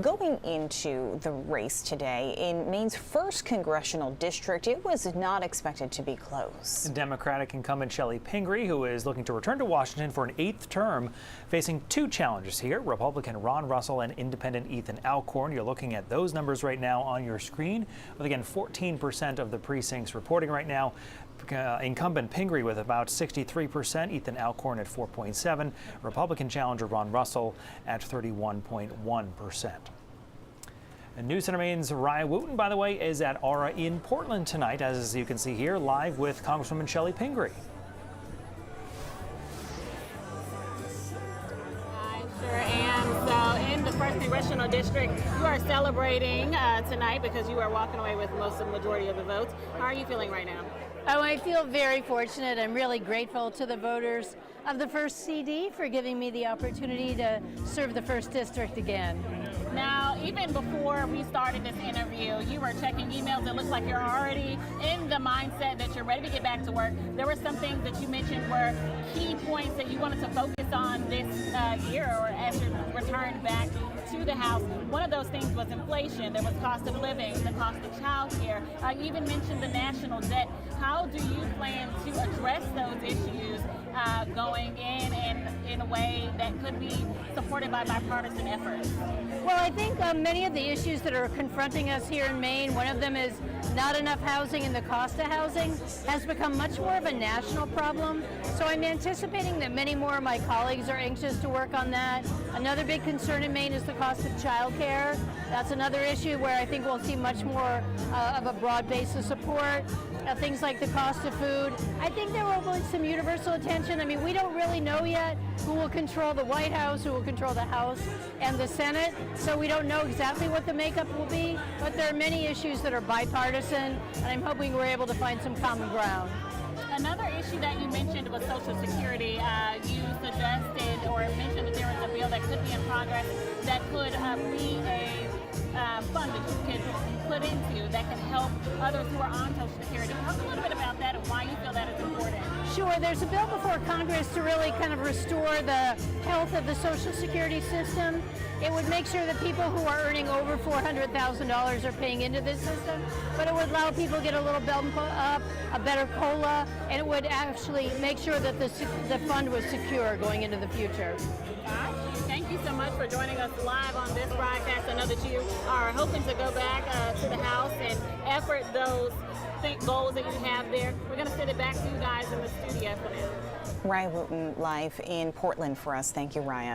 Going into the race today in Maine's first congressional district, it was not expected to be close. Democratic incumbent Chellie Pingree, who is looking to return to Washington for an 8th term, facing two challenges here: Republican Ron Russell and Independent Ethan Alcorn. You're looking at those numbers right now on your screen, with again 14% of the precincts reporting right now. Incumbent Pingree with about 63%, Ethan Alcorn at 4.7%, Republican challenger Ron Russell at 31.1%. And News Center Maine's Ryan Wooten, by the way, is at Aura in Portland tonight, as you can see here, live with Congresswoman Chellie Pingree. I sure am. So in the first congressional district, you are celebrating tonight because you are walking away with most of the majority of the votes. How are you feeling right now? Oh, I feel very fortunate. I'm really grateful to the voters of the 1st CD for giving me the opportunity to serve the 1st district again. Now, even before we started this interview, you were checking emails. It looks like you're already in the mindset that you're ready to get back to work. There were some things that you mentioned were key points that you wanted to focus on this year, or as you returned back to the House. One of those things was inflation. There was cost of living, the cost of child care. You even mentioned the national debt. How do you plan to address those issues going in a way that could be supported by bipartisan efforts? Well, I think many of the issues that are confronting us here in Maine, one of them is not enough housing, and the cost of housing has become much more of a national problem. So I'm anticipating that many more of my colleagues are anxious to work on that. Another big concern in Maine is the cost of child care. That's another issue where I think we'll see much more of a broad base of support. Things like the cost of food. I think there will be some universal attention. I mean, we don't really know yet who will control the White House, who will control the House and the Senate, so we don't know exactly what the makeup will be, but there are many issues that are bipartisan, and I'm hoping we're able to find some common ground. Another issue that you mentioned was Social Security. You suggested or mentioned that there was a bill that could be in progress that could be a fund that you could put into that could help others who are on Social Security. Talk a little bit about that and why you feel that is important. Sure, there's a bill before Congress to really kind of restore the health of the Social Security system. It would make sure that people who are earning over $400,000 are paying into this system, but it would allow people to get a little bump up, a better COLA, and it would actually make sure that the fund was secure going into the future. Thank you so much for joining us live on this broadcast. I know that you are hoping to go back to the House and effort those goals that you have there. We're going to send it back to you guys in the studio for now. Ryan Wooten live in Portland for us. Thank you, Ryan.